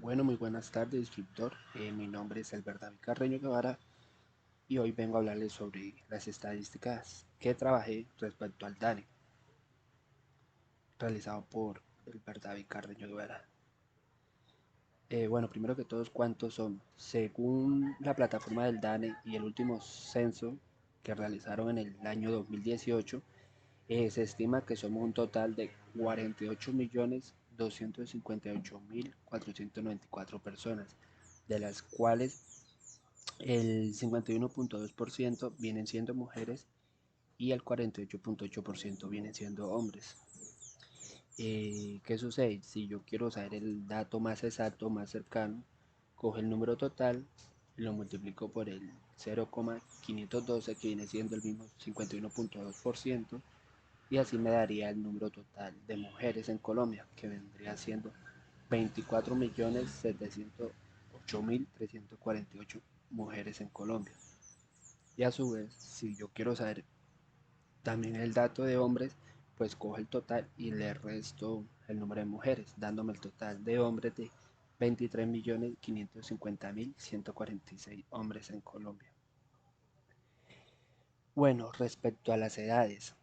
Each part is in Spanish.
Bueno, muy buenas tardes, instructor. Mi nombre es Albert David Carreño Guevara y hoy vengo a hablarles sobre las estadísticas que trabajé respecto al DANE, realizado por Albert David Carreño Guevara. Bueno, primero que todo, ¿cuántos son? Según la plataforma del DANE y el último censo que realizaron en el año 2018, se estima que somos un total de 48.258.494 personas, de las cuales el 51.2% vienen siendo mujeres y el 48.8% vienen siendo hombres. ¿Qué sucede? Si yo quiero saber el dato más exacto, más cercano, cojo el número total y lo multiplico por el 0,512, que viene siendo el mismo 51.2%, y así me daría el número total de mujeres en Colombia, que vendría siendo 24.708.348 mujeres en Colombia. Y a su vez, si yo quiero saber también el dato de hombres, pues cojo el total y le resto el número de mujeres, dándome el total de hombres de 23.550.146 hombres en Colombia. Bueno, respecto a las edades,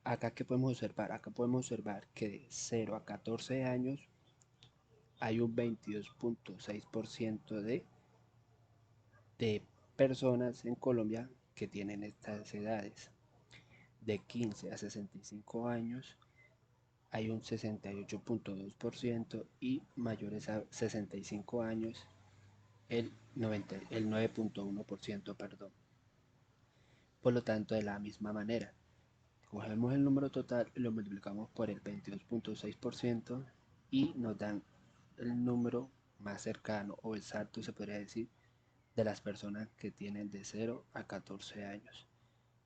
acá que podemos observar, acá podemos observar que de 0 a 14 años hay un 22.6% de personas en Colombia que tienen estas edades. De 15 a 65 años hay un 68.2% y mayores a 65 años el 9.1%, perdón. Por lo tanto, de la misma manera, cogemos el número total y lo multiplicamos por el 22.6% y nos dan el número más cercano o exacto, se podría decir, de las personas que tienen de 0 a 14 años.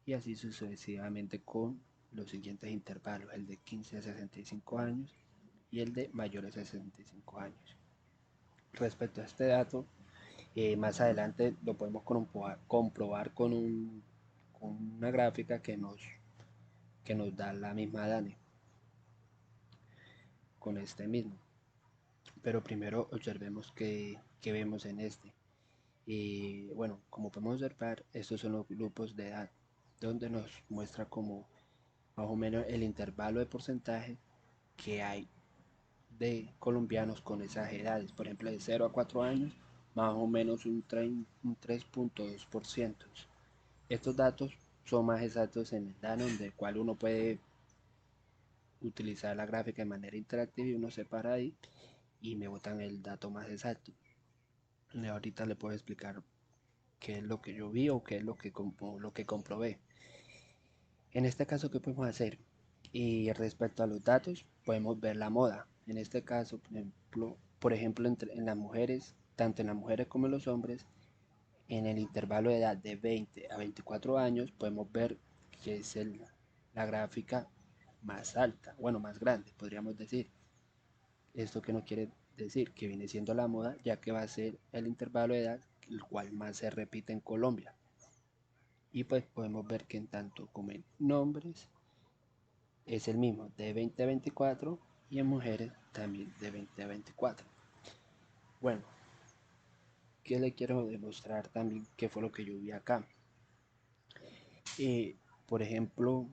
Y así sucesivamente con los siguientes intervalos, el de 15 a 65 años y el de mayores a 65 años. Respecto a este dato, más adelante lo podemos comprobar con una gráfica que nos da la misma DANE, con este mismo. Pero primero observemos qué vemos en este. Bueno, como podemos observar, estos son los grupos de edad, donde nos muestra como más o menos el intervalo de porcentaje que hay de colombianos con esas edades. Por ejemplo, de 0 a 4 años, más o menos un 3.2%. Estos datos son más exactos en el DANE, donde el cual uno puede utilizar la gráfica de manera interactiva y uno se para ahí y me botan el dato más exacto. Y ahorita le puedo explicar qué es lo que yo vi o qué es lo que comprobé. En este caso, ¿qué podemos hacer? Y respecto a los datos, podemos ver la moda. En este caso, por ejemplo en las mujeres, tanto en las mujeres como en los hombres, en el intervalo de edad de 20 a 24 años, podemos ver que es la gráfica más alta, bueno, más grande, podríamos decir. Esto que no quiere decir que viene siendo la moda, ya que va a ser el intervalo de edad el cual más se repite en Colombia. Y pues podemos ver que en tanto como en hombres es el mismo de 20 a 24 y en mujeres también de 20 a 24. Bueno, ¿qué le quiero demostrar también? ¿Qué fue lo que yo vi acá? Por ejemplo,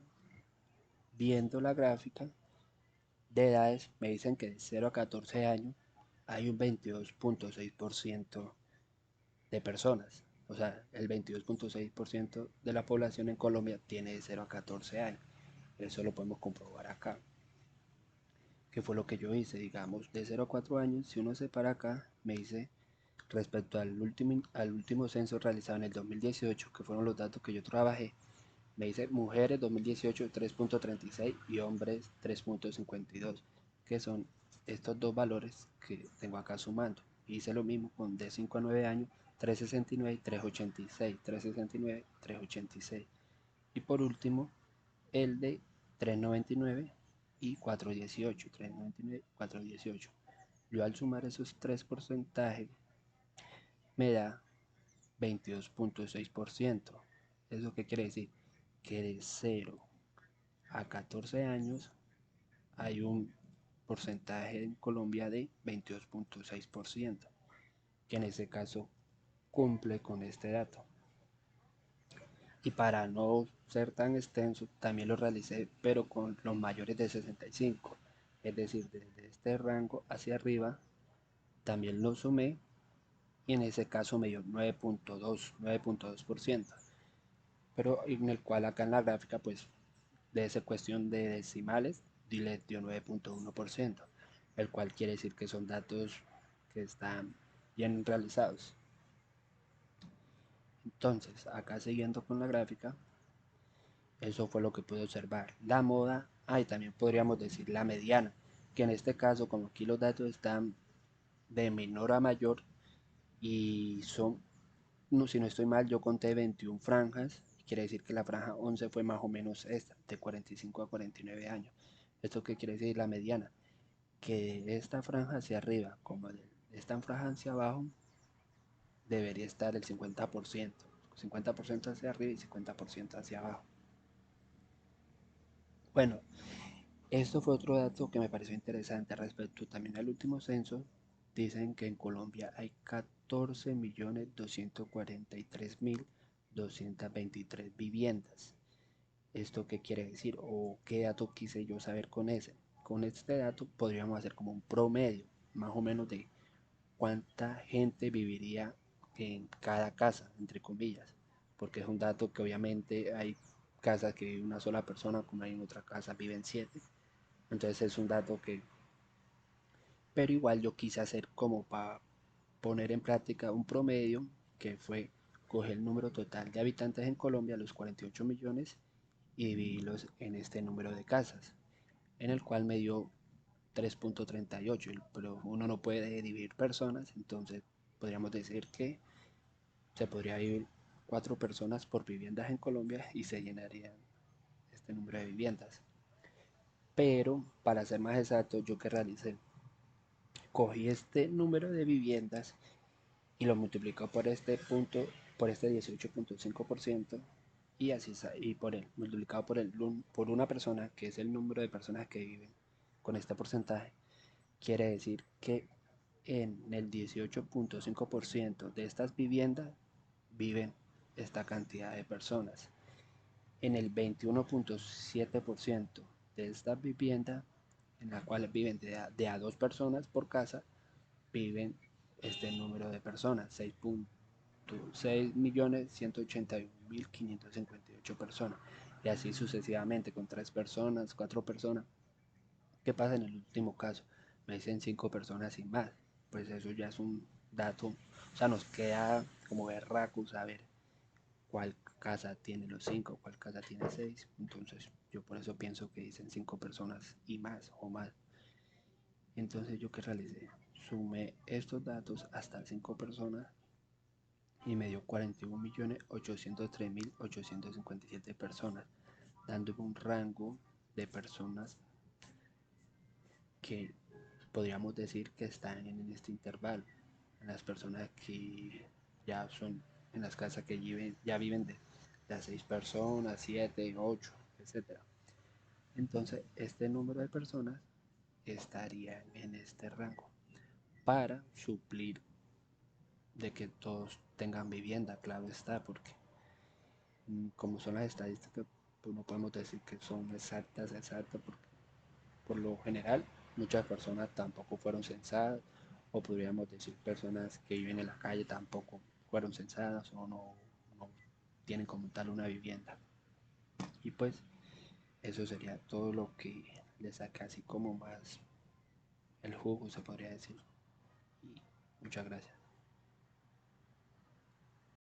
viendo la gráfica de edades, me dicen que de 0 a 14 años hay un 22.6% de personas. O sea, el 22.6% de la población en Colombia tiene de 0 a 14 años. Eso lo podemos comprobar acá. ¿Qué fue lo que yo hice? Digamos, de 0 a 4 años, si uno se para acá, me dice respecto al último censo realizado en el 2018, que fueron los datos que yo trabajé, me dice mujeres 2018 3.36 y hombres 3.52, que son estos dos valores que tengo acá sumando. Hice lo mismo con de 5 a 9 años, 369 y 386, 369, 386. Y por último, el de 399 y 418, 399, 418. Yo al sumar esos tres porcentajes me da 22.6%. ¿Eso qué quiere decir? Que de 0 a 14 años hay un porcentaje en Colombia de 22.6%, que en ese caso cumple con este dato. Y para no ser tan extenso, también lo realicé, pero con los mayores de 65, es decir, desde este rango hacia arriba, también lo sumé y en ese caso me dio 9.2%, pero en el cual acá en la gráfica pues de esa cuestión de decimales le dio 9.1%, el cual quiere decir que son datos que están bien realizados. Entonces, acá siguiendo con la gráfica, eso fue lo que pude observar. La moda, y también podríamos decir la mediana, que en este caso, como aquí los datos están de menor a mayor y son, no, si no estoy mal, yo conté 21 franjas, quiere decir que la franja 11 fue más o menos esta, de 45 a 49 años. ¿Esto qué quiere decir la mediana? Que esta franja hacia arriba, como de esta franja hacia abajo, debería estar el 50%. 50% hacia arriba y 50% hacia abajo. Bueno, esto fue otro dato que me pareció interesante respecto también al último censo. Dicen que en Colombia hay 14.243.223 viviendas. ¿Esto qué quiere decir? ¿O qué dato quise yo saber con ese? Con este dato podríamos hacer como un promedio, más o menos de cuánta gente viviría en cada casa, entre comillas, porque es un dato que obviamente hay casas que vive una sola persona, como hay en otra casa viven 7. Entonces es un dato que, pero igual yo quise hacer como para poner en práctica un promedio que fue coger el número total de habitantes en Colombia, los 48 millones, y dividirlos en este número de casas, en el cual me dio 3.38, pero uno no puede dividir personas, entonces podríamos decir que se podría vivir 4 personas por viviendas en Colombia y se llenarían este número de viviendas. Pero para ser más exacto, yo que realicé, cogí este número de viviendas y lo multiplicó por este punto, por este 18.5%, y así y por el multiplicado por una persona, que es el número de personas que viven con este porcentaje, quiere decir que en el 18.5% de estas viviendas viven esta cantidad de personas. En el 21.7% de estas viviendas, en las cuales viven de a 2 personas por casa, viven este número de personas, 6.181.558 personas, y así sucesivamente con 3 personas, 4 personas. ¿Qué pasa en el último caso? Me dicen 5 personas y más, pues eso ya es un dato, o sea, nos queda como berraco saber cuál casa tiene los 5, cuál casa tiene 6. Entonces yo por eso pienso que dicen 5 personas y más o más. Entonces yo que realicé, sumé estos datos hasta 5 personas y me dio 41.803.857 personas, dándome un rango de personas que podríamos decir que están en este intervalo. En las personas que ya son en las casas que ya viven de las 6 personas, 7, 8, etcétera. Entonces, este número de personas estaría en este rango para suplir de que todos tengan vivienda, claro está, porque como son las estadísticas, pues no podemos decir que son exactas, porque por lo general muchas personas tampoco fueron censadas, o podríamos decir personas que viven en la calle tampoco fueron censadas o no tienen como tal una vivienda. Y pues eso sería todo lo que le saca así como más el jugo, se podría decir. Y muchas gracias.